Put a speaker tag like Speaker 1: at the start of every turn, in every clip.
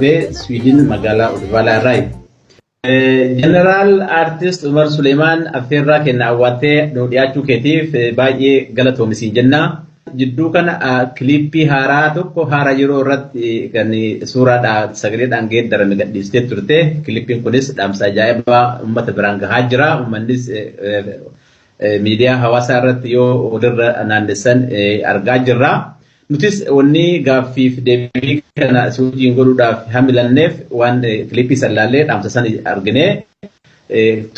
Speaker 1: Sweden magala Uddevalla Rai. General artist Umar Usleeyman afeerraa kenna awwaatee nu dhiyaachuu keetiif baay'ee galatoomi jenna. Jidduu kana kliippii haaraa tokko haara yeroo irratti kan suuraadhaan sagaleedhaan geeddarame gadhiistee turte. Kliippiin kunis dhaamsa ajaa'ibaa uummata biraan gahaa jira. Uummannis miidiyaa hawaasaa irratti yoo walirra naannessan argaa jirra. Nutis wanni gaaffiif deebii kana suujiin godhuudhaaf hamilanneef waan kliippii sallaallee dhaamsa sana argine.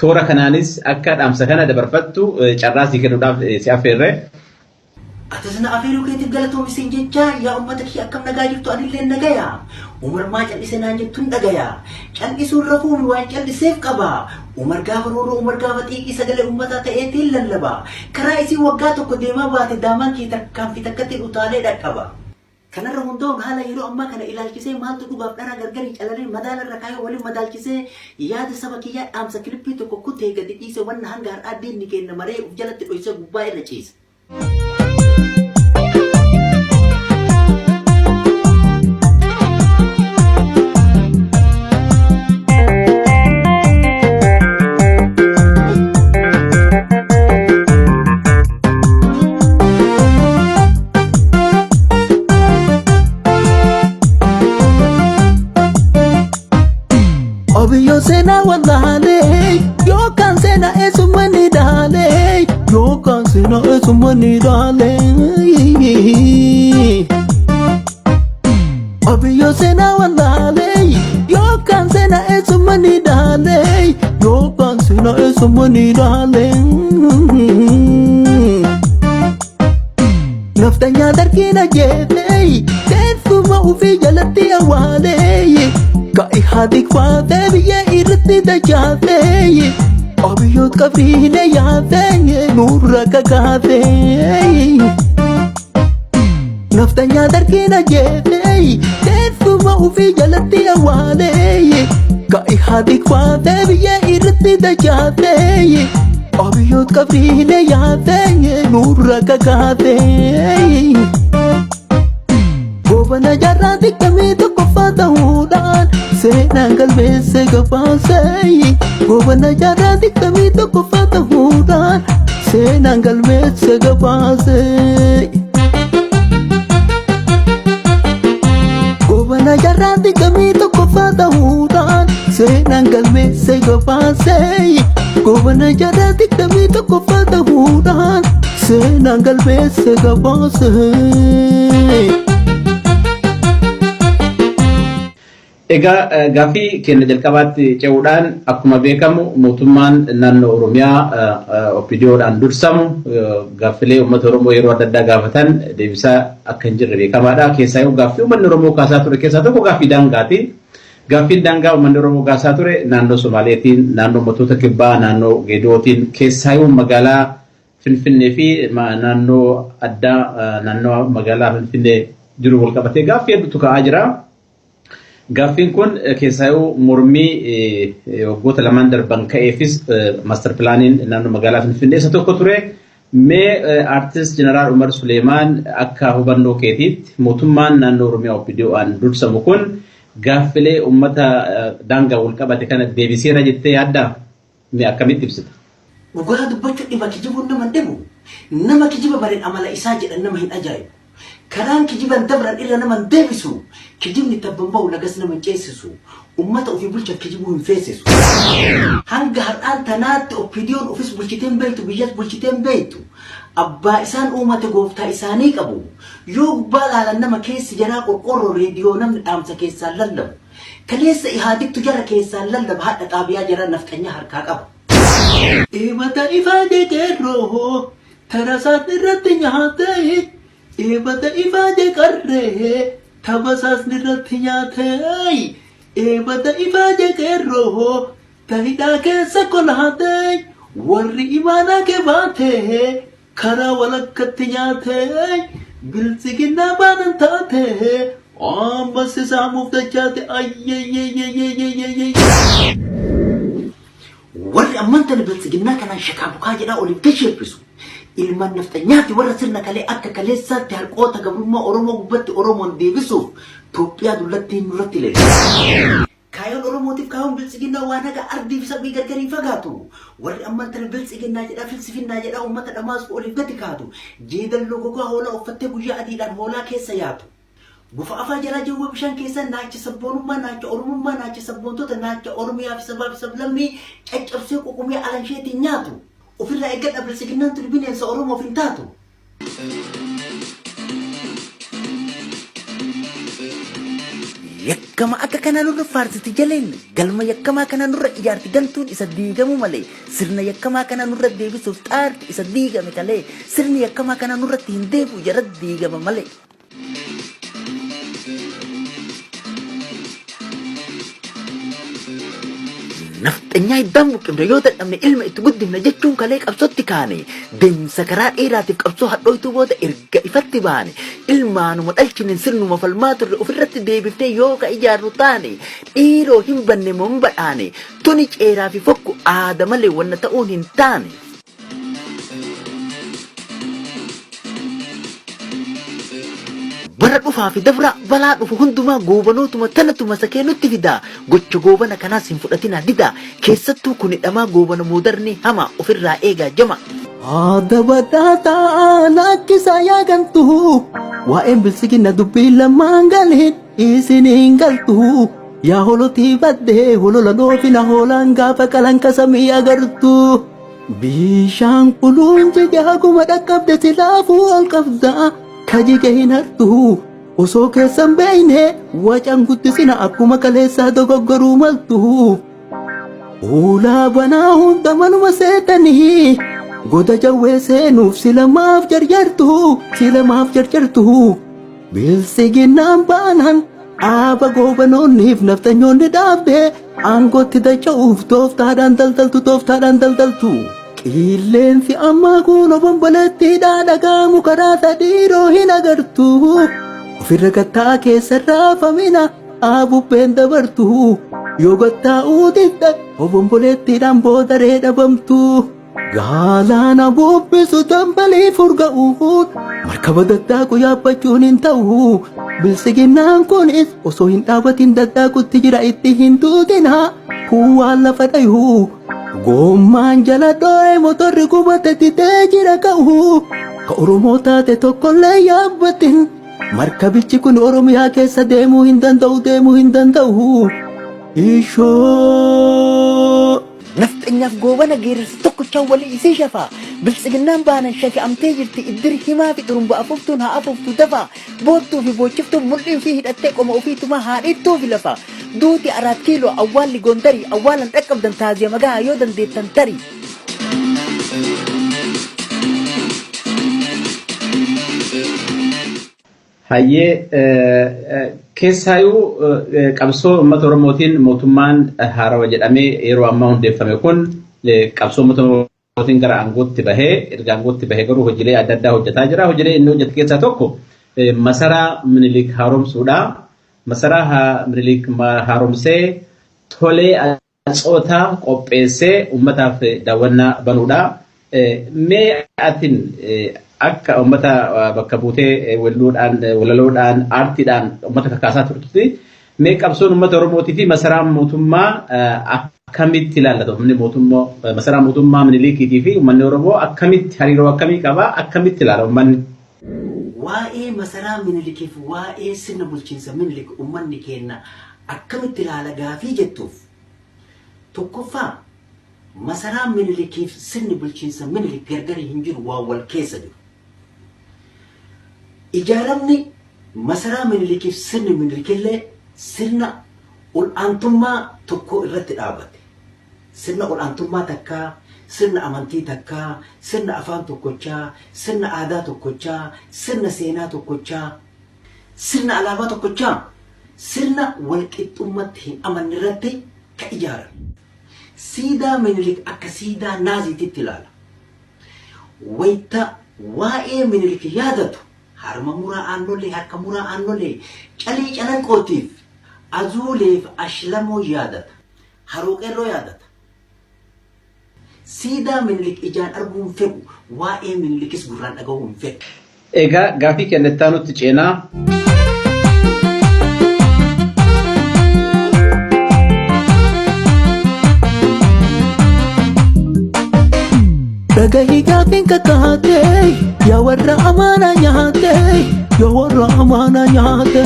Speaker 1: Toora kanaanis akka dhaamsa kana dabarfattu carraasii kennuudhaaf si affeerre.
Speaker 2: Atasna afeeruu keetiif galatoomi siin jecha yaa uummata kiyya akkam nagaa jirtu anillee nagaya. Umar maa cal'ise naan jettuun dhagaya. Cal'isuun rafuun waan cal'iseef qaba. Umar gaafa rooroo Umar gaafa xiiqii sagalee uummataa ta'eetiin lallaba. Karaa isii waggaa tokko deemaa baate daamaan kee tarkaanfii takkatti utaalee dhaqqaba. Kanarra hundaa'uun haala yeroo ammaa kana ilaalchisee maaltu dhugaaf dharaa gargarii calalee madaalarra kaayee waliin madaalchisee yaada saba kiyyaa dhaamsa kilippii tokko kuttee gadi dhiise wanna hanga har'aa diinni kenna maree uf jalatti dhoyse gubbaa irra ciise.
Speaker 3: Yo sena wandale, yo can sena es humanidale, yo can sena es humanidale. Yo sena wandale, yo can sena es humanidale, yo can sena es humanidale. Naftanya darkina jete, tefuma ufi jalati awale. Kai hadik faate biye irti dajate abiyot kafine yaate nurra kagate naftanya darkina jete tefuma ufi jalati awale kai hadik faate biye irti dajate abiyot kafine yaate nurra kagate Gobana jarati kami to kofata hudan Senang kalbe se gapase Gobana jarati kami to kofata hudan Senang kalbe se gapase Gobana jarati kami to kofata hudan Senang kalbe se gapase Gobana jarati kami to kofata hudan Senang kalbe se gapase
Speaker 1: Ega gaaffii kenna jalqabaatti ce'uudhaan akkuma beekamu mootummaan naannoo Oromiyaa OPDOdhaan dursamu gaaffilee uummata Oromoo yeroo adda addaa gaafatan deebisaa akka hin jirre beekamaadha. Keessaa yoo gaaffii uummanni Oromoo kaasaa ture keessaa tokko gaaffii daangaati. Gaaffiin daangaa uummanni Oromoo kaasaa ture naannoo Somaaleetiin, naannoo uummattoota kibbaa, naannoo Geedootiin keessaa yoo magaalaa Finfinnee fi naannoo addaa naannoo magaalaa Finfinnee jiru wal qabatee gaaffii hedduutu ka'aa jira. Gaaffiin kun keessaa mormii waggoota lamaan darban ka'eefis master plaaniin naannoo magaalaa Finfinnee isa tokko ture. Mee artist General Umar Usleeyman akka hubannoo keetiitti mootummaan naannoo Oromiyaa OPDOdhaan dursamu kun gaaffilee uummata daangaa wal qabate kana deebiseera jettee yaaddaa? Mee akkamitti ibsita?
Speaker 2: Dhugaa dubbachuu dhiba kijibuun nama dhibu. Nama kijiba bareen amala isaa jedhan nama hin ajaa'ibu. Karaan kijiban dabran irra nama deebisu. Kijibni tabban bahu lagas nama ceesisu. Ummata ofii bulcha kijibuu hin feesisu. Hanga har'aan tanaatti OPDO'n ofis bulchiteen beektu biyyas bulchiteen beektu. Abbaa isaan uummata gooftaa isaanii qabu. Yoo gubbaa laalan nama keessi jaraa qorqorroo reediyoo namni dhaamsa keessaan lallabu. Kaleessa ihaadiktu jara keessaan lallaba hadha xaabiyaa jara nafxanya harkaa qaba. Eebata ifaa jeeqeerroo tarasaat irratti nyaatee Eebata ifaa jeeqarree tabasaas nirratti nyaatee Eebata ifaa jeeqeerroo tahidhaa keessa kolaatee warri imaanaa kee baatee karaa walakkatti nyaatee biltsiginnaa baanan taatee ammas isaamuuf dachaate ayyeeyyeeyyeeyyeeyyeeyyeeyyeey warri ammantan biltsiginnaa kanaan shakaabukaa jedhaa oliif gasheebbisu ilman naftanyaati warra sirna kalee akka kaleessaatti harqoota gabrummaa Oromoo gubbatti Oromoon deebisuuf Itoophiyaa dullatti nurratti leellisu. Kayoon Oromootiif kayoon biltsiginnaa waan haga ardiif sabii gargarii fagaatu. Warri amman tana biltsiginnaa jedhaa filsifinnaa jedhaa uummata dhamaasuu oliif gadi kaatu. Jeedalloo gogaa hoolaa uffattee guyyaa adiidhaan hoolaa keessa yaatu. Gufa afaa jalaa jawwee bishaan keessa naacha sabboonummaa, naacha Oromummaa, naacha sabboontota, naacha Oromiyaa fi sabaa fi sablammii caccabsee ququmee alansheetiin nyaatu. Ofirraa eeggadha biltsiginnaan tuni bineensa Oromoof hin taatu. Yakkama akka kana nurra faarsiti jaleen galma yakkamaa kana nurra ijaarti galtuun isa diigamu malee sirna yakkamaa kana nurra deebisuuf xaarti isa diigame kalee sirni yakkamaa kana nurratti hin deebi'u jara diigama malee. Naftanyaa iddaan buqqifne yoo dadhabne ilma itti guddifne jechuun kalee qabsootti kaane deemsa karaa dheeraatiif qabsoo hadhooytuu booda erga ifatti baane ilmaanuma dhalchine sirnuma falmaa turre ofirratti deebiftee yoo ka ijaarru taane dhiiroo hin banne moo hin badhaane tuni ceeraa fi fokku aada malee wanna ta'uun hin taane. Bara dhufaa fi dabra balaa dhufu hundumaa goobanootuma tanatuma sakee nutti fida gocha goobana kanaas hin fudhatina dida keessattuu kun hidhamaa goobana moodarni hama ofirraa eegaa jama.
Speaker 3: Aada badhaataa lakkisaa yaagantu waa'een biltsiginna dubbii lamaan galeen isiniin galtu yaa holotii baddee holola dhoofina hoolaan gaafa qalanqa samii agartu. Bishaan kuluun jigee haguma dhaqqabde silaafuu ol qabda. Kajige hin hartu osoo keessan beeyne wacan guddisina akkuma kaleessaa dogoggoruu maltu. Ulaa banaa hunda manuma seetanii goda jawwee seenuuf silamaaf jarjartu. Biltsiginnaan baanaan dhaaba goobanoonniif naftanyoonni dhaabde aangootti dacha'uuf tooftaadhaan daldaltu. Qilleensi ammaa kun obomboleettiidhaa dhagaamu karaa sadhiiroo hin agartu. Ofirra gattaa keessa raafamina bubbeen dabartu. Yoo gattaa uutidha obomboleettiidhaan boodaree dhabamtu. Galaana bubbisu tambalii furga'uun markaba daddaaku yaabbachuun hin ta'u. Biltsiginnaan kunis osoo hin dhaabatin daddaakutti jira itti hin tuutina. Kun waan lafa dhayu. Gommaan jala dho'ee motorri gubate titee jira ka'u ka Oromoo taate tokkollee yaabbatin markabichi kun Oromiyaa keessa deemuu hin danda'u. Ishoo
Speaker 2: naftanyaaf goobana geerarsa tokkochaan walii isii shafaa biltsiginnaan baanan shafi'amtee jirti iddiri himaa fi xurumba afuuftuun haa afuuftu dafaa boottuu fi boochiftuun mul'ii fi hidhattee qoma ofiitumaa haa dhiittuu fi lafaa duuti 4 kiiloo awwaalli gondarii awwaalan dhaqqabdan taaziya magaa yoo dandeettan tarii.
Speaker 1: Hayyee keessaayyuu qabsoo uummata Oromootiin mootummaan haarawa jedhamee yeroo ammaa hundeeffame kun qabsoo uummata Oromootiin gara aangootti bahee erga aangootti bahee garuu hojiilee adda addaa hojjetaa jira. Hojiilee inni hojjetu keessaa tokko masaraa Minilik haaromsuudha. Masaraa Minilik haaromsee tolee atsootaa qopheessee uummataaf daawwannaa banuudha. Mee atin akka ummata bakka buutee walaloodhaan aartiidhaan ummata kakaasaa turtutti mee qabsoon ummata Oromootii fi masaraa mootummaa akkamitti ilaallatu? Uummanni mootummaa masaraa mootummaa Minilikiitii fi uummanni Oromoo akkamitti hariiroo akkamii qaba? Akkamitti ilaala uummanni?
Speaker 2: Waa'ee masaraa Minilikiif waa'ee sirna bulchiinsa Minilik uummanni keenya akkamitti ilaala gaafii jettuuf tokkoffaa masaraa Minilikiif sirni bulchiinsa Minilik gargari hin jiru waa wal keessa jiru. Ijaaramni masaraa Minilikiif sirni Minilikillee sirna ol'aantummaa tokko irratti dhaabate. Sirna ol'aantummaa takkaa, sirna amantii takkaa, sirna afaan tokkochaa, sirna aadaa tokkochaa, sirna seenaa tokkochaa, sirna alaabaa tokkochaa, sirna walqixxummatti hin amanne irratti ka ijaarame. Siidaa Minilik akka siidaa naaziititti ilaala. Wayita waa'ee Minilik yaadatu harma muraa aannolee harka muraa aannolee calii calanqootiif azuuleef ashlamoo yaadata. Haroo qeerroo yaadata. siidaa minilik ijaan arguun fedhu waa'ee minilikis gurraan dhaga'uun fedhu.
Speaker 1: Egaa gaaffii kennetaa nutti ceenaa.
Speaker 3: Dhagahi gaaffiin kakkaate yaa warra amaana nyaate yaa warra amaana nyaate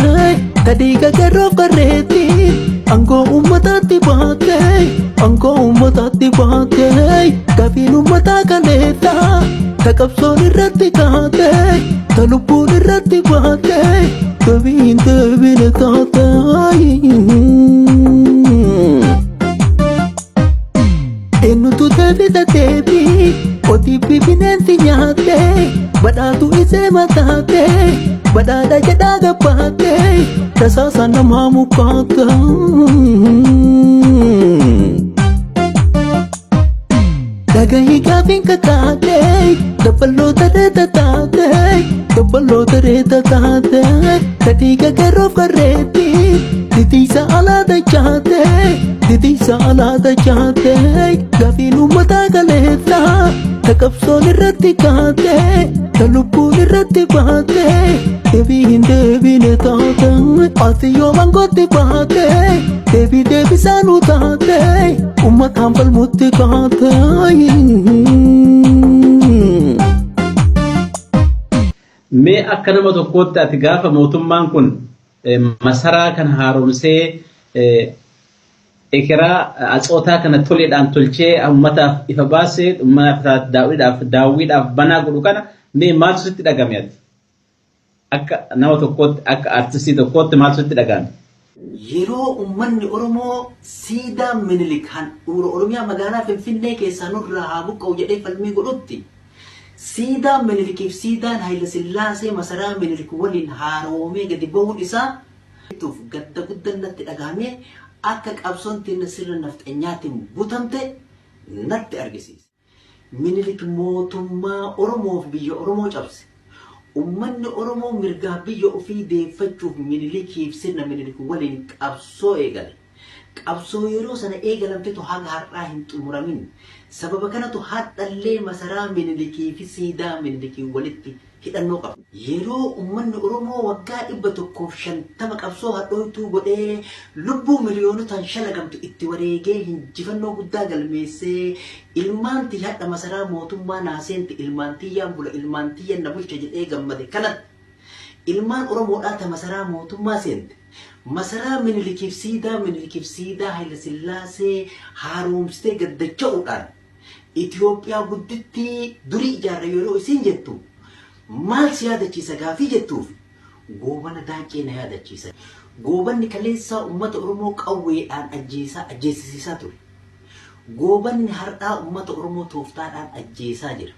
Speaker 3: kadhii gagarroof garreetti angoo uummataatti baate angoo uummataatti baate gaaffiin uummataa kaleessa ta qabsoon irratti kaate ta lubbuun irratti baate deebiin deebine taate. Eenyutu deebisa deebii otiifi bineensi nyaate badhaatu isee mataate badhaadha jedhaa gabbaate tasaasa namaa mukaate. Dhagahi gaaffiin kakkaate dabaloota reeta taate dabaloota reeta taate kadhii gagarroof garreetti titiisa alaa dachaate titiisa alaa dachaate gaaffiin uummataa kaleessa ta qabsoon irratti kaate ta lubbuun irratti baate deebiin deebine taate ati yoo mangootti baate deebii deebisaanuu taate uummataan falmutti kaate.
Speaker 1: Mee akka nama tokkootti ati gaafa mootummaan kun masaraa kan haaromsee ekeraa atsootaa kana toleedhaan tolchee uummataaf ifa baasee uummataaf daawwiidhaaf banaa godhu kana mee maaltu sitti dhagame ati? Akka nama tokkootti akka artistii tokkootti maaltu sitti dhagame?
Speaker 2: Yeroo uummanni Oromoo siidaa minilik handhuura Oromiyaa magaalaa Finfinnee keessaa nurraa haa buqqa'u jedhee falmii godhutti siidaa minilikiif siidaan Haayila Sillaasee masaraa minilik waliin haaromee gadi bahuun isaa gadda guddaan natti dhagahame akka qabsoon teenya sirna nafxanyaatiin butamte natti argisiise. Minilik mootummaa Oromoof biyya Oromoo cabse. Ummanni Oromoo mirgaa biyya ofii deeffachuuf minilikiif sirna minilik waliin qabsoo eegale. Qabsoo yeroo sana eegalamtetu haga har'aa hin xumuramin. Sababa kanatu hadhallee masaraa minilikii fi siidaa minilikii walitti hidhannoo qaba. Yeroo ummanni Oromoo waggaa 150 qabsoo hadhooytuu godhee lubbuu miliyoonotaan shalagamtu itti wareegee hinjifannoo guddaa galmeessee ilmaan tiyyaadha masaraa mootummaa naaseenti ilmaan tiyyaan bula ilmaan tiyyan na bulcha jedhee gammade kanatti ilmaan Oromoodhaa ta masaraa mootummaa seente. Masaraa minilikiif siidaa Haayila Sillaasee haaromsitee gaddacha'uudhaan Itoophiyaa guddittii durii ijaarra yeroo isin jettu maal si yaadachiisa gaafii jettuuf goobana daaqee na yaadachiisa. Goobanni kaleessaa uummata Oromoo qawweedhaan ajjeesisiisaa ture. Goobanni har'aa uummata Oromoo tooftaadhaan ajjeesaa jira.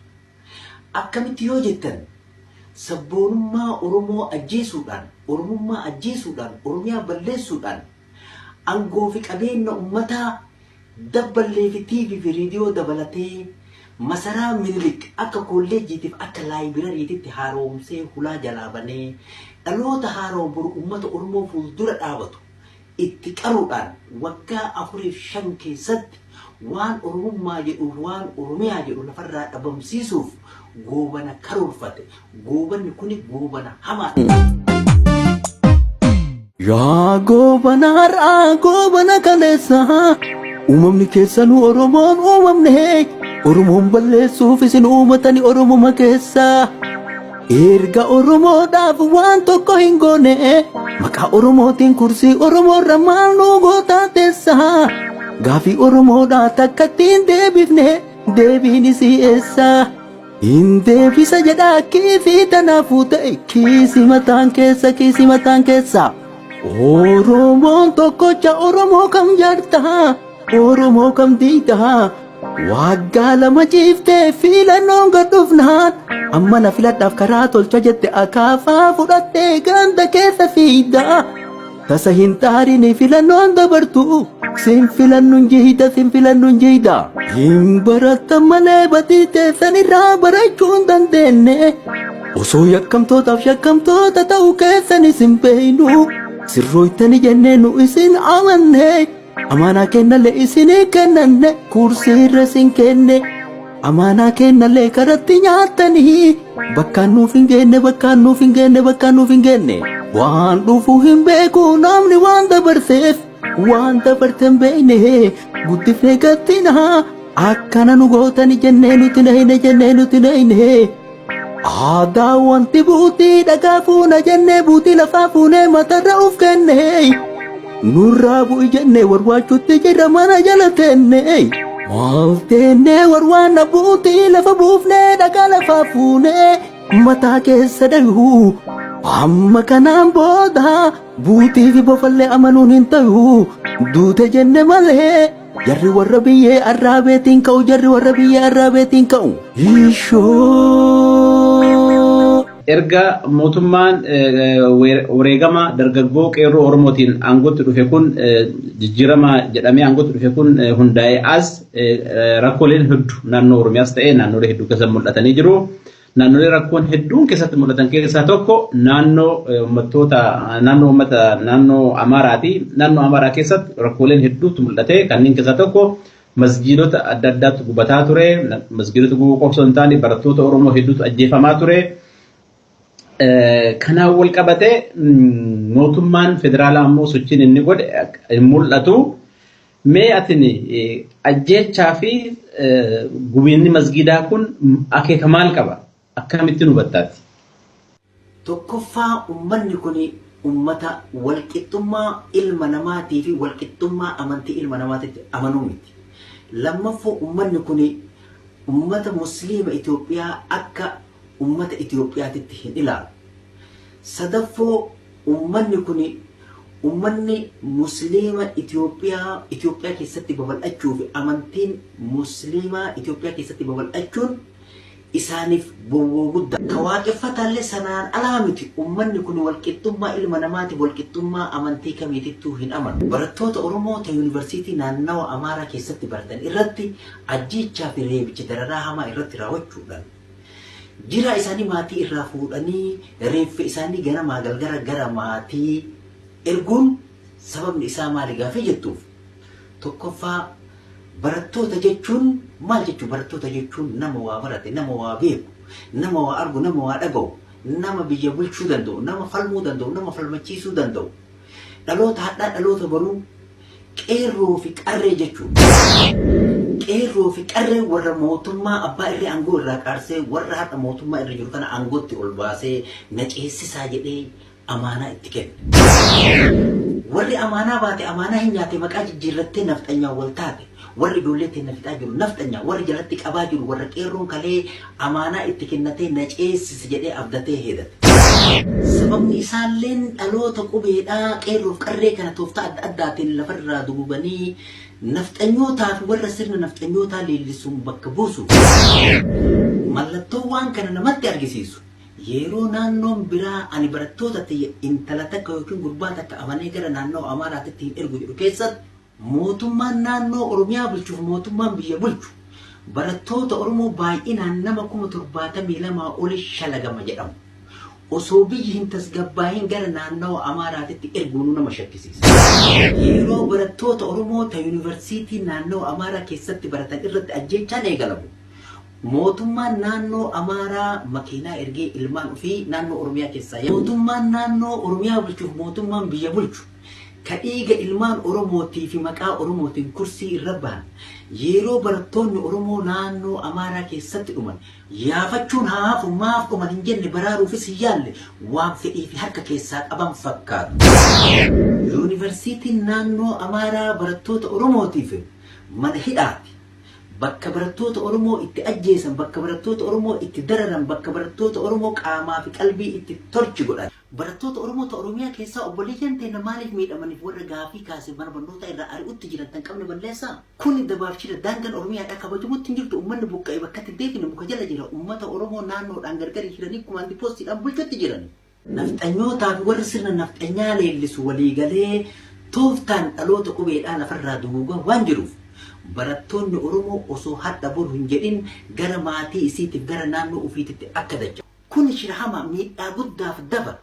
Speaker 2: Akkamitti yoo jettan sabboonummaa Oromoo ajjeesuudhaan Oromummaa ajjeesuudhaan Oromiyaa balleessuudhaan aangoo fi qabeenya uummataa dabballee fi TV fi reediyoo dabalatee masaraa minilik akka kolleejjiitiif akka laayibirariititti haaromsee hulaa jalaa banee dhaloota haaroo boru uummata Oromoo fuuldura dhaabatu itti qaruudhaan waggaa 4-5 keessatti waan Oromummaa jedhuuf waan Oromiyaa jedhu lafarraa dhabamsiisuuf goobana karoorfate. Goobanni kuni goobana hamaa.
Speaker 3: Yaa goobana har'aa goobana kaleessa uumamni keessanuu Oromoon uumamne Oromoon balleessuuf isin uumatani Oromuma keessa erga Oromoodhaaf waan tokko hin goone maqaa Oromootiin kursii Oromoorra maal nu gootaa teessa gaafii Oromoodhaa takkattiin deebifne deebiin isii eessa hin deebisa jedhaa kiifii tanaafuu ta'e kiisi mataan keessa. Oromoon tokkocha Oromoo kam jaarta Oromoo kam diida waggaa lama ciiftee filannoon gad dhufnaan amma na filadhaaf karaa tolcha jette akaafaa fudhattee ganda keessa fiida tasa hin taariin filannoon dabartu sin filannuun jiida hin baratta malee batii teessan irraa barachuu hin dandeenye osoo yakkamtootaaf yakkamtoota ta'uu keessan isin beeynu sirrooytani jennee nu isin amanne amaanaa kennalle isinii kennanne kursiirra sin kenne amaanaa kennallee karatti nyaatanii bakkaan nuuf hin geenne bakkaan nuuf hin geenne bakkaan nuuf hin geenne waan dhufuu hin beeku namni waan dabarseef waan dabarte hin beekne guddifnee gattinaa akkana nu gootani jennee nuti nahine jennee nuti nahine aadaa wanti buutii dhagaa fuuna jennee buutii lafaa fuunee matarra uf kenne nurraa bu'i jennee warwaachuutti jirra mana jala teenne maal teennee warwaanna buutii lafa buufnee dhagaa lafaa fuunee mataa keessa dhayuu amma kanaan booda buutii fi bofallee amanuun hin ta'u duute jenne malee jarri warra biyyee arraabeetiin ka'u jarri warra biyyee arraabeetiin ka'u
Speaker 1: erga mootummaan wareegama dargaggoo qeerroo Oromootiin aangootti dhufe kun jijjiirama jedhamee aangootti dhufe kun hundaa'ee as rakkooleen hedduu naannoo Oromiyaas ta'ee naannolee hedduu keessatti mul'atanii jiru. Naannolee rakkoon hedduun keessatti mul'atan keessaa tokko naannoo Amaaraati. Naannoo Amaaraa keessatti rakkooleen hedduutu mul'ate. Kanneen keessaa tokko masjiidota adda addaatu gubataa ture. Masjiidota gubuu qofa osoo hin taane barattoota Oromoo hedduutu ajjeefamaa ture. Kanaan wal qabatee mootummaan federaalaa ammoo sochiin inni godhe hin mul'atu. Mee atini ajjeechaa fi gubiinni masjiidaa kun akeeka maal qaba? Akkamittiin hubattaati?
Speaker 2: Tokkoffaa ummanni kun ummata walqixxummaa ilma namaatii fi walqixxummaa amantii ilma namaatiitti amanuu miti. Lammaffaa ummanni kun ummata musliima Itoophiyaa akka ummata Itoophiyaatitti hin ilaalu. Sadaffaa ummanni kun ummanni musliima Itoophiyaa keessatti babal'achuu fi amantiin musliimaa Itoophiyaa keessatti babal'achuun isaaniif bowwoo guddaa. Ka waaqeffataallee sanaan alaa miti ummanni kun walqixxummaa ilma namaatiif walqixxummaa amantii kamiitittuu hin amanu. Barattoota Oromoo ta yuunivarsiitii naannawa Amaaraa keessatti baratan irratti ajjeechaa fi reebicha dararaa hamaa irratti raawwachuudhaan jira isaanii maatii irraa fuudhanii reeffa isaanii ganamaa galgara gara maatii erguun sababni isaa maali gaafii jettuuf. Tokkoffaa barattoota jechuun maal jechuun barattoota jechuun nama waa barate, nama waa beeku, nama waa argu, nama waa dhaga'u, nama biyya bulchuu danda'u, nama falmuu danda'u, nama falmachiisuu danda'u. Dhaloota hadhaa dhaloota baruu qeerroo fi qarree jechuudha. Qeerroo fi qarree warra mootummaa abbaa irree aangoo irraa qaarsee warra hadha mootummaa irra jiru kana aangootti ol baasee na ceessisaa jedhee amaanaa itti kenne. Warri amaanaa baate amaanaa hin nyaate maqaa jijjiirrattee nafxanyaa wal taate. Warri ijoollee teenya fixaa jiru nafxanyaa warri jalatti qabaa jiru warra qeerroon kalee amaanaa itti kennatee na ceessisi jedhee abdatee heedate. Sababni isaalleen dhaloota qubeedhaa qeerroof qarree kana tooftaa adda addaatiin lafarraa duguganii nafxanyootaa fi warra sirna nafxanyootaa leellisuun bakka buusu. Mallattoo waan kana namatti argisiisu. Yeroo naannoon biraa ani barattoota ta'e intala takka yookiin gurbaa takka amanee gara naannoo Amaaraatti hin ergu jedhu keessatti mootummaan naannoo Oromiyaa bulchuuf mootummaan biyya bulchu barattoota Oromoo baay'inaan nama 72,000 oli shalagama jedhamu. Osoo biyyi hin tasgabbaahin gara naannoo Amaaraatti erguun nama shakkisiisa. Yeroo barattoota Oromoo ta yuunivarsiitii naannoo Amaaraa keessatti baratan irratti ajjeechaan eegalamu. Mootummaan naannoo Amaaraa makiinaa ergee ilmaan ofii naannoo Oromiyaa keessaa mootummaan naannoo Oromiyaa bulchuuf mootummaan biyya bulchu kadhiiga ilmaan Oromootii fi maqaa Oromootiin kursii irra bahan yeroo barattoonni Oromoo naannoo Amaaraa keessatti dhuman yaafachuun haafu maaf dhuman hin jenne baraaruufis hin yaalle waan fedhii fi harka keessaa qaban fakkaatu. Yuunivarsiitiin naannoo Amaaraa barattoota Oromootiif mana hidhaati. Bakka barattoota Oromoo itti ajjeesan, bakka barattoota Oromoo itti dararan, bakka barattoota Oromoo qaamaa fi qalbii itti torchi godhan. Barattoota Oromoo ta Oromiyaa keessaa obboleeyyan ta'e maaliif miidhamaniif warra gaafii kaasee mana barnootaa irraa ari'utti jiran tan qabne balleessaa. Kuni dabaafchira daangaan Oromiyaadhaa kabajamutti hin jirtu uummanni buqqa'ee bakka itti deebine muka jala jira. Uummata Oromoo naannoodhaan gargar jiranii kumaandi poostiidhaan bulchutti jiran. Nafxanyootaa fi warri sirna nafxanyaa leellisu waliigalee tooftaan dhaloota qubeedhaa lafarraa duguugaa waan jiruuf. Barattoonni Oromoo osoo hadha boru hin jedhin gara maatii isiitiif gara naannoo ofiititti akka dacha. Kun shirahama miidhaa guddaaf daba.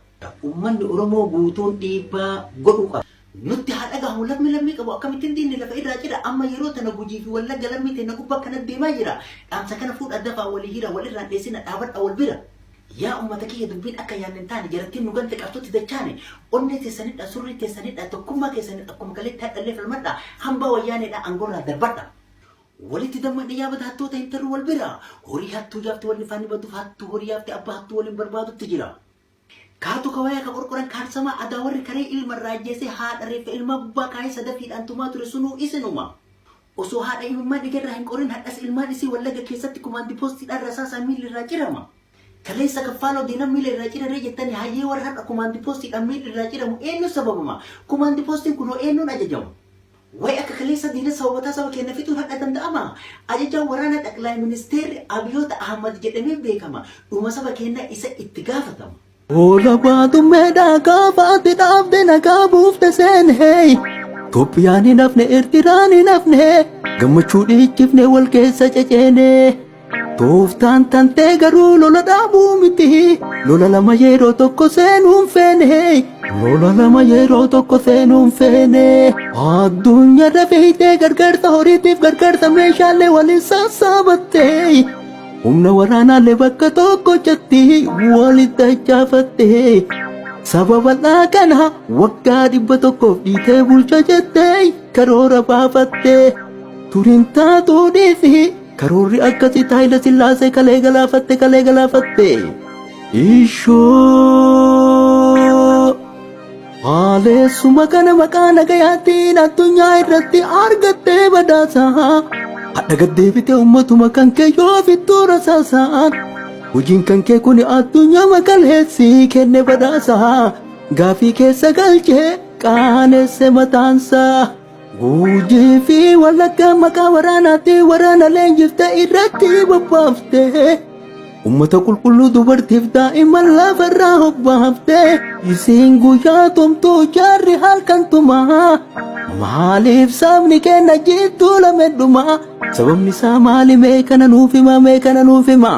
Speaker 2: Uummanni Oromoo guutuun dhiibbaa godhuu qaba. nutti haadha gahu lammi qabu akkamittiin diinni lafa irraa jira amma yeroo tana gujii fi wallagga lammii ta'e gubba kana deemaa jira dhaamsa kana fuudha dafaa walii hira wal irraan dheessina dhaabadha wal bira yaa ummata kiyya dubbiin akka yaannin taane jarattiin nu gante qabtutti dachaane onnee teessanidha surrii teessanidha tokkummaa keessanidha akkuma galetti hadhallee falmadha hambaa wayyaaneedha angorraa darbadha walitti dammadhe yaabata hattoota hin tarru wal bira horii hattuu yaafte walli faanni badduuf hattuu horii yaafte abbaa hattuu waliin barbaadutti jira kaatu kawaya ka qorqoran kaarsama adawarri karee ilma raajjeese haadha reeffa ilma gubbaa kaayee sadafiidhaan tumaa ture sunuu isinuma osoo haadha ilmaa dhigarraa hin qorin hadhas ilmaan isii wallagga keessatti kumaandi poostiidhaan rasaasaa miilli irraa cirama kaleessa kaffaaloo diinam miila irraa ciraree jettanii hayyee warra hadha kumaandi poostiidhaan miilli irraa ciramu eenyu sababama kumaandi poostiin kunoo eenyuun ajajamu way akka kaleessa diina sababataa saba keenya fixuun hadha danda'ama ajajaan waraana xaqilaa ministeerri Abiyoota Ahmad jedhamee beekama dhuma saba keenya isa itti gaafatama
Speaker 3: Ola baatu meda kafaati dhaabde nagaa buufte seenee Itoophiyaan hin hafne Eertiraan hin hafne gammachuu dhiichifne wal keessa ceceene tooftaan tantee garuu lola dhaabuu miti lola lama yeroo tokko seenuun feene lola lama yeroo tokko seenuun feene addunyaa dafeeytee gargaarsa horiitiif gargaarsa meeshaalee waliin sassaabattee Umna waraanaalee bakka tokko jetti walitti dachaafatte sababa kana waggaa 100 dhiitee bulcha jettee karoora baafatte turin taatu dhiisi karoorri akkasi Haayile Sillaasee kalee galaafatte ishoo haaleessuma kana maqaa nagayaatiin addunyaa irratti argattee badhaasaa Hadda gaddeebite ummatuma kan kee yoo fittuu rasaasaan hojiin kan kee kun addunyaa maqaleessi kenne badhaasaa gaafii keessa galchee qaanesse mataansaa gujii fi wallagga maqaa waraanaatti waraana leenjifte irratti bobbaafte ummata qulqulluu dubartiif daa'imman lafarraa hobbaafte isiin guyyaa tumtuu jaarri halkan tumaa maaliif sabni keenya jittuu lamedhumaa sababni isaa maali mee kana nuuf hima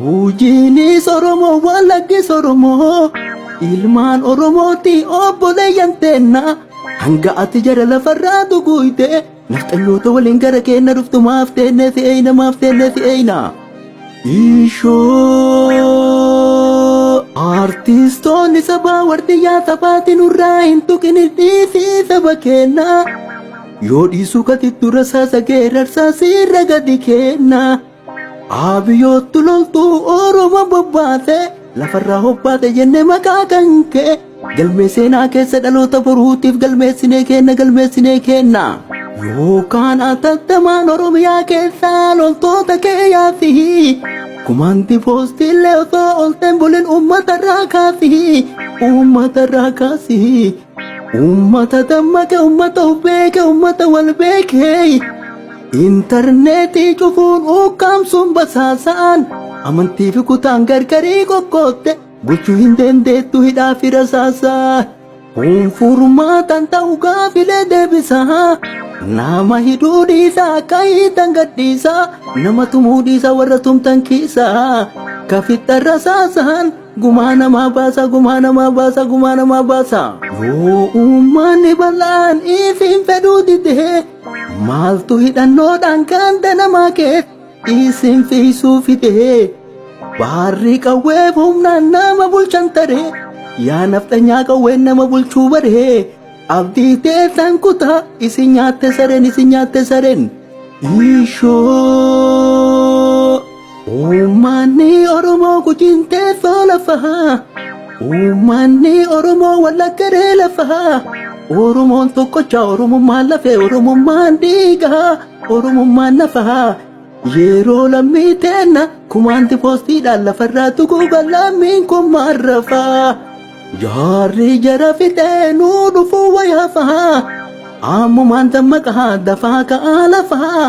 Speaker 3: gujiinis Oromoo wallaggis Oromoo ilmaan Oromooti obboleeyyan teenna hanga ati jara lafarraa duguyte nafxanyoota waliin gara keenya dhuftu maaf teenne si'eeyna ishoo artistoonni sabaa wardiyyaa sabaatiin urraa hin tuqini dhiisii saba keenya yoo dhiisuu katittu rasaasa geerarsaa sirra gadi kenna Abiyoottu loltuu Oromoo bobbaate lafarraa hobbaate jenne maqaa kan kee galmee seenaa keessa dhaloota boruutiif galmeessinee kenna yookaan atattamaan Oromiyaa keessaa loltoota kee yaafi kumaandi poostiillee osoo olteen bulin uummatarraa kaasi ummata dammaqe ummata beeke ummata wal beeke intarneetii cufuun ukkaamsuun basaasaan amantii fi kutaan gargarii qoqqootte bulchuu hin dandeettu hidhaa fi rasaasaan kun furmaatan ta'u gaafilee deebisaa nama hidhuu dhiisaa akka hiitan gadhiisaa nama tumuu dhiisaa warra tumtan kiisaa kafixxa rasaasaan gumaa namaa baasa yoo uummanni bal'aan ifiin fedhuu didee maaltu hidhannoodhaan ganda namaa keessa isin fiisuu fidee baarri qawweef humnaan nama bulchan taree yaa nafxanyaa qawween nama bulchuu baree abdii teessan kutaa isin nyaatte sareen ishoo uummanni Oromoo gujiin teessoo lafaa uummanni Oromoo wallaggaree lafaa Oromoon tokkocha Oromummaan lafee Oromummaan dhiigaa Oromummaan lafaa yeroo lammii teenna kumaandi poostiidhaan lafarraa tuquuban lammiin kun maarrafaa jaarri jara fixee nuu dhufuu wayaafaa ammumaan dammaqaa dafaa ka'aa lafaa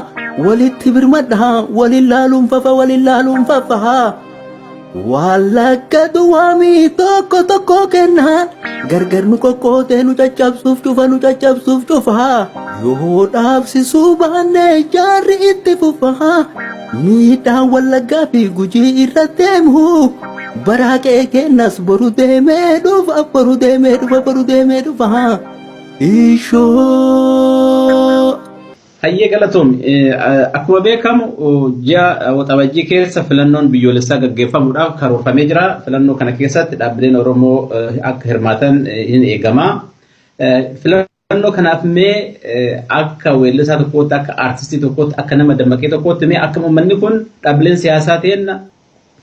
Speaker 3: walitti birmadhaa walin laaluun fafaa wallagga duwwaamii tokko kennaan gargar nu qoqqootee nu caccabsuuf cufaa yoo dhaabsisuu baannee jaarri itti fufaa miidhaan wallaggaa fi gujii irra deemu baraa qe'ee kennas boru deemee dhufa Ishoo.
Speaker 1: Hayyee galatoom akkuma beekamu ji'a waxabajjii keessa filannoon biyyoolessaa gaggeeffamuudhaaf karoorfamee jira. Filannoo kana keessatti dhaabbileen Oromoo akka hirmaatan hin eegama. Filannoo kanaaf mee akka weellisaa tokkootti akka aartistii tokkootti akka nama dammaqee tokkootti mee akka uummanni kun dhaabbileen siyaasaa ta'een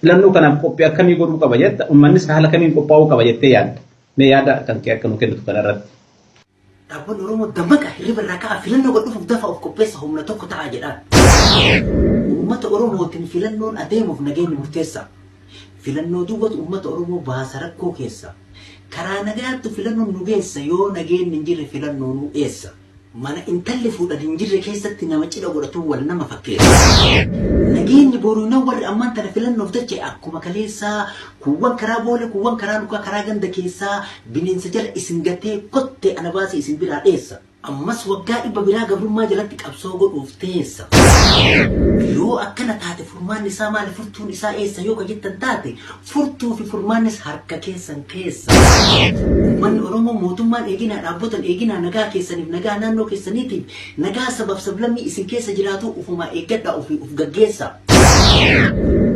Speaker 1: filannoo kanaaf qophii akkamii godhuu qaba jetta uummannis haala kamiin qophaa'uu qaba jettee yaadda. Mee yaada kan kee akka nu kennitu kanarratti.
Speaker 2: Dhaabbanni Oromoo dammaqa hirriba irraa ka'a filannoo godhuuf dafa of qopheessa humna tokko ta'a jedhaan. Uummata Oromootiin filannoon adeemuuf nageenyi murteessa. Filannoo duubatu uummata Oromoo baasa rakkoo keessa. Karaa nagaatti filannoon nu geessa yoo nageenyi hin jirre filannoo nu eessa. Mana intalli fuudhan hin jirre keessatti nama cidha godhatu wal nama fakkeessa. Nageenyi boruunaa warri ammaan tana filannoof jecha akkuma kaleessaa kuuwwan karaa boole kuuwwan karaa lukaa karaa ganda keessaa bineensa jala isin gatee kottee ana baasee isin biraa dheessa. Ammas waggaa dhibba biraa gabrummaa jalatti qabsoo godhuuf teessa. Yoo akkana taate furmaanni isaa maali furtuun isaa eessa yoo jettan taate furtuu fi furmaannis harka keessan keessa. Uummanni Oromoo mootummaan eeginaa dhaabbotan eeginaa nagaa keessaniif nagaa naannoo keessaniitiif nagaa sabaaf sablammii isin keessa jiraatu ufumaa eeggadhaa ofii uf gaggeessa.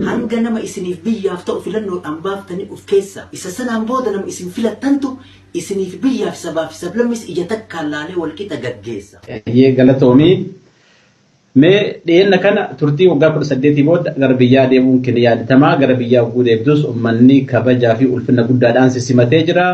Speaker 2: Hanga nama isiniif biyyaaf ta'u filannoodhaan baaftanii uf keessa. Isa sanaan booda nama isin filattantu isiniif biyyaaf sabaaf sablammis ija takkaan laalee walqixa gaggeessa.
Speaker 1: Hayyee galatoomii. Mee dhiyeenya kana turtii waggaa 18 booda gara biyyaa deemuun keenya yaadatamaa gara biyyaa oguu deebidus uummanni kabajaa fi ulfina guddaadhaan simatee jira.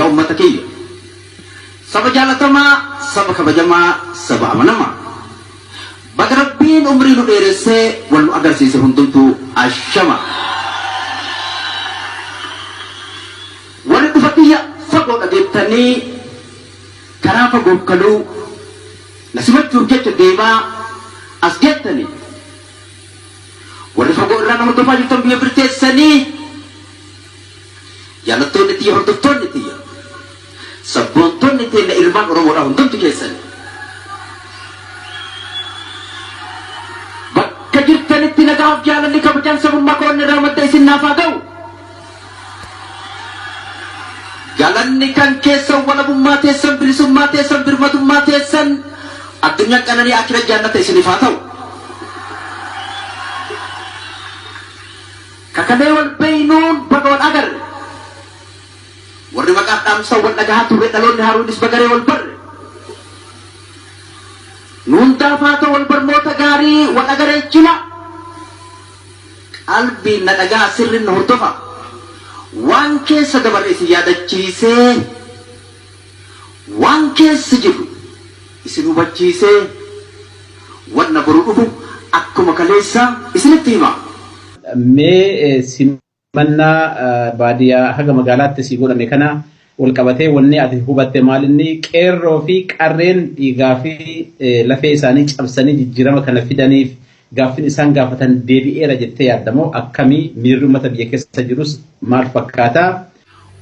Speaker 2: ummatakiyya saba jaalatamaa saba kabajamaa saba amanamaa baga rabbiin umrii nu dheeressee wal nu agarsiise hundumtuu ashama warri dhufatiyya fagoo dhageettanii karaa fagoof kaluu nasimachuuf jecha deemaa as geettanii warri fagoo irraa nama hordofaa jirtan biyya birteessanii jaalattoonni tiyya hordoftoonni tiyya sabboontoonni tiyya ilmaan Oromoodhaa hundumtu keessanii bakka jirtanitti nagaaf jaalalli kabajaan sabummaa koonni irraa madda isin naaf haa ta'u. Jalanni kan keessan walabummaa teessan bilisummaa teessan birmadummaa teessan addunyaa qananii akira jannata isiniif haa ta'u. Kakalee wal beeynuun baga wal agarre warri maqaaf dhaamsa wal dhagahaa turre dhaloonni haaruunis bagaree wal barre nuun daafaata wal barnoota gaarii wal agaree jila qalbiin na dhagaa sirriin na hordofa. Waan keessa dabaree isin yaadachiisee waan keessa jiru isin hubachiisee wanna boru dhufu akkuma kaleessa isinitti hima.
Speaker 1: Mee simannaa baadiyyaa haga magaalaatti si godhame kana wal qabatee wanni ati hubatte maalinni qeerroo fi qarreen dhiigaa fi lafee isaanii cabsanii jijjiirama kana fidaniif gaaffin isaan gaafatan deebi'eera jettee yaadamoo akkamii miirri uummata biyya keessa jirus maal fakkaata?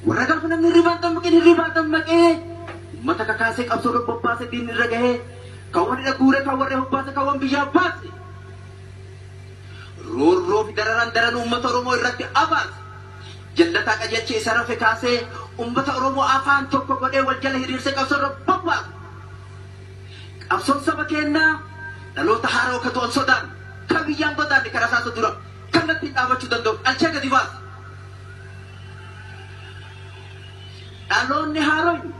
Speaker 2: Warra gaafa namni hirribaan dammaqee uummata kakaasee qabsoo bobbaasee diinni irra gahee kan warri guuree kan warri hobbaase kan waan biyyaa baase roorroo fi daran uummata Oromoo irratti abaase jallataa qajeelchee isa rafe kaasee uummata Oromoo afaan tokko godhee wal jala hiriirsee qabsoo irra bobbaase qabsoon saba kennaa dhaloota haaraa akka to'an sodaan kan biyyaan godaanne karaa isaasa dura kan natti dhaabachuu danda'u alchee gadi baase. Dhaloonni haaroon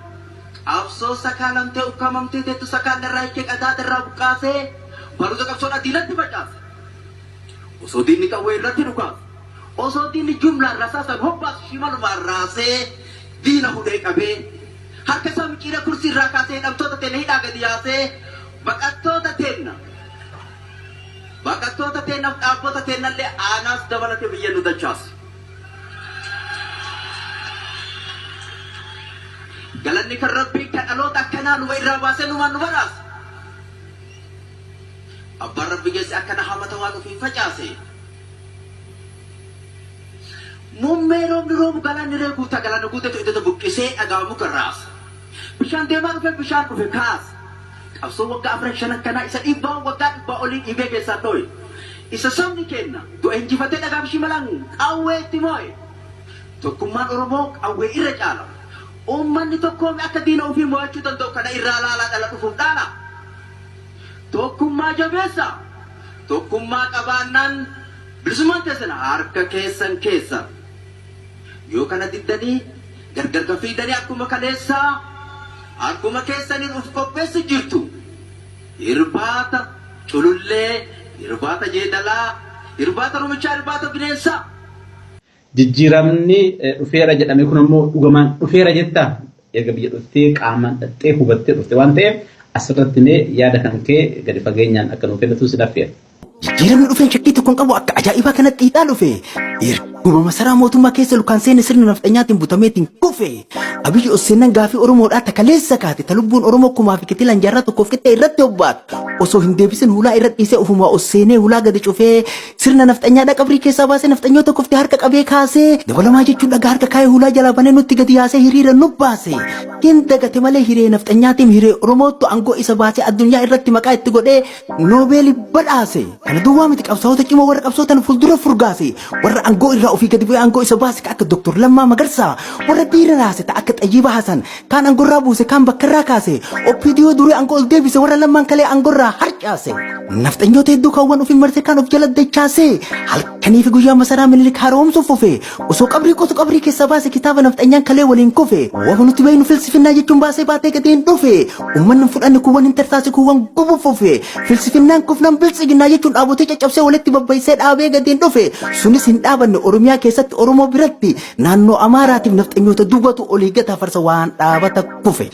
Speaker 2: qabsoo sakaalamtee ukkamamtee teettu sakaalli irraa hiikee qadaada irraa buqqaasee baruusa qabsoodhaa diinatti facaase. Osoo diinni qawwee irratti dhukaase osoo diinni jumlaan rasaasan hobbaasu shimalumaan raasee diina hudhee qabee harka isaa micciira kursii irraa kaasee hidhamtoota teenya hidhaa gadi yaasee baqattoota teennaaf dhaabbota teennallee aanaas dabalatee biyya nu dachaase. Galanni kan rabbii kan dhaloota akkanaa nu irraa baasee numaan nu badhaase. Abbaan rabbi geesse akkana hamata waan ofiin facaase. Muummee roobni roobu galanni ree guutaa galanni guuteetu iddoo buqqisee dhagaa muka raase. Bishaan deemaa dhufe bishaan dhufe kaase. Qabsoo waggaa 5 akkanaa isa dhiibbaa waggaa 100 olii dhibee keessaa dho'e. Isa sabni kenna du'a injifatee dhagaa bishii malaan qawwee itti moo'e. Tokkummaan Oromoo qawwee irra caala. Uummanni tokkoon akka diina ofii mo'achuu danda'u kana irraa laalaa dhala dhufuuf dhaala. Tokkummaa jabeessa. Tokkummaa qabaannaan bilisummaan teessina harka keessan keessa. Yoo kana diddanii gargar gafiidanii akkuma kaleessaa akkuma keessanii of qopheessu jirtu. Irbaata culullee, irbaata jeedalaa, irbaata rumichaa, irbaata bineensaa.
Speaker 1: Jijjiiramni dhufeera jedhame kun immoo dhugumaan dhufeera jettaa erga biyya dhuftee qaamaan dhattee hubattee dhufte waan ta'eef asirratti mee yaada kan kee gadi fageenyaan akka nuuf kennatu si dhaffeera.
Speaker 3: Jijjiiramni dhufeen shakkii tokkoon qabu akka ajaa'ibaa kanatti xiixaa dhufe. Erguma masaraa mootummaa keessa lukaan seenne sirna nafxanyaatiin butameetiin kufe. Abiyyi Oseennan gaafii Oromoodhaa takaleessa kaate ta lubbuun Oromoo kumaa fi kitilaan jaarraa tokkoof qixxee irratti hobbaatu. Osoo hin deebisin hulaa irratti dhiisee ofumaa Oseenee hulaa gadi cufee sirna nafxanyaadhaa qabrii keessaa baasee nafxanyoota kofte harka qabee kaasee dabalamaa jechuun dhagaa harka kaayee hulaa jalaa banee nutti gadi yaasee hiriira nu baase. Hin dagate malee hiree nafxanyaatiin hiree Oromootu aangoo isa baasee addunyaa irratti maqaa itti godhee Noobeeli badhaase. Kana duwwaa miti qabsaa'ota cimoo warra qabsootan fuuldura furgaase warra aangoo irraa ofii gadi bu'ee aangoo isa baase akka Dr. Lammaa Magarsaa warra dhiira raase ta akka Xayyiba Hasan kaan aangoo irraa buuse kaan bakka irraa kaase OPDO durii aangoo ol deebise warra lammaan kalee aangoo irraa harcaase. Nafxanyoota hedduu kaawwan ofii marte kaan of jala dachaase halkanii fi guyyaa masaraa Minilik haaromsuuf fufe osoo qabrii qotu qabrii keessa baase kitaaba nafxanyaan kalee waliin kufe waan nuti beeknu filsifinnaa jechuun baasee baatee gadeen dhufe uummanni fudhanne kuwwan hin tartaase kuwwan gubuuf fufe filsifinnaan kufnaan biltsiginnaa jechuun dhaabotee caccabsee walitti babbaisee dhaabee gadeen dhufe sunis hin dhaabanne Oromiyaa keessatti Oromoo biratti naannoo Amaaraatiif nafxanyoota dubbatu olii gataa farsa waan dhaabata kufe.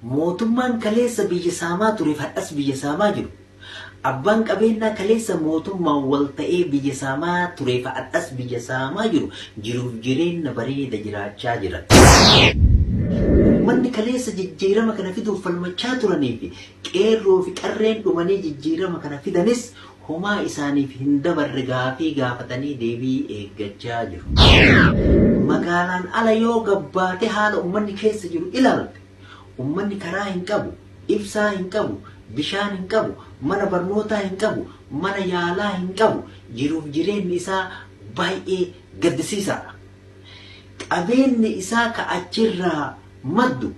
Speaker 2: Mootummaan kaleessa biyya saamaa ture fadhas biyya saamaa jiru. Abbaan qabeenyaa kaleessa mootummaan wal ta'ee biyya saamaa ture fadhas biyya saamaa jiru. Jiruuf jireenya bareeda jiraachaa jira. ummanni kaleessa jijjiirama kana fiduuf falmachaa turanii fi qeerroo fi qarreen dhumanii jijjiirama kana fidanis homaa isaaniif hin dabarre gaafii gaafatanii deebii eeggachaa jiru. Magaalaan ala yoo gabbaate haala ummanni keessa jiru ilaalte ummanni karaa hin qabu, ibsaa hin qabu, bishaan hin qabu, mana barnootaa hin qabu, mana yaalaa hin qabu, jiruuf jireenyi isaa baay'ee gaddisiisaadha. Qabeenyi isaa ka achirraa maddu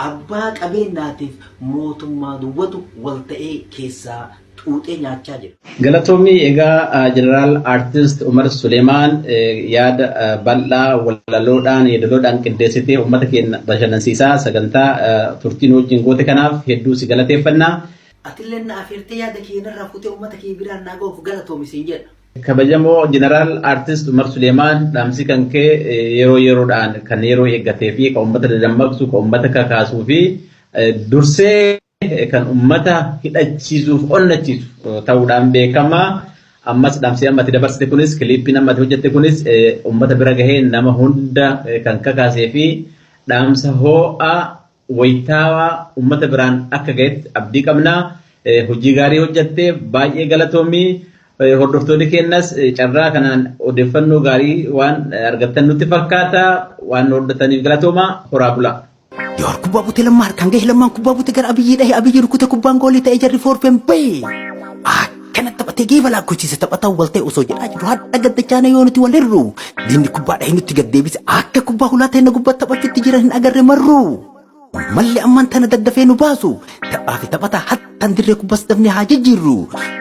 Speaker 2: abbaa qabeenyaatiif mootummaa duwwatu wal ta'ee keessaa xuuxee nyaachaa jira.
Speaker 1: Galatoomii egaa Jeneraal Aartist Umar Usleeyman yaada bal'aa walaloodhaan yeedaloodhaan qindeessitee uummata keenya bashannansiisaa sagantaa turtiin wajjin goote kanaaf hedduu si galateeffannaa.
Speaker 2: Atillee na afeertee yaada keenyarraa fuutee uummata kee biraan naa ga'uuf galatoomi siin jedha.
Speaker 1: Kabajamoo Jeneraal Aartist Umar Usleeyman dhaamsi kan kee yeroo yeroodhaan kan yeroo eeggatee fi kan uummata dammaqsu kan uummata kakaasuu fi dursee kan ummata hidhachiisuuf onnachiisu ta'uudhaan beekama. Ammas dhaamsi ammatti dabarsite kunis kiliippiin ammatti hojjette kunis ummata bira gahee nama hunda kan kakaasee fi dhaamsa ho'aa wayitaawaa ummata biraan akka gahetti abdii qabna. Hojii gaarii hojjette baay'ee galatoomii. Hordoftoonni keenyas carraa kanaan odeeffannoo gaarii waan argattan nutti fakkaata. Waan hordofaniif galatooma. Horaa bulaa.
Speaker 3: Yor kubba buti lamar kan gahi lamman kubba buti gar abiyyi dhahi abiyyi rukute kubbaan goolii ta'e jarri forfen bay. Kana taphatee geeba laakkochiise taphataa wal ta'e osoo jedhaa jiru hadha gaddachaana yoo nuti wal hirru. Diinni kubbaa dhahi nutti gaddeebise akka kubbaa hulaa ta'e na gubbaa taphachuutti jiran hin agarre marru. Malli amman tana daddafee nu baasu taphaa fi taphataa hattan dirree kubbaas dafnee haa jijjiirru.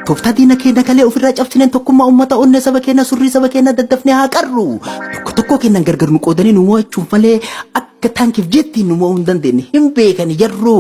Speaker 3: Tooftaa diina keenya kalee ofirraa cabsineen tokkummaa uummata onnee saba keenya surrii saba keenya daddafnee haa qarru. Tokko keenyan gargar nu qoodanii nu mo'achuuf malee akka taankiif jettiin nu mo'uu hin dandeenye hin beekani jarru.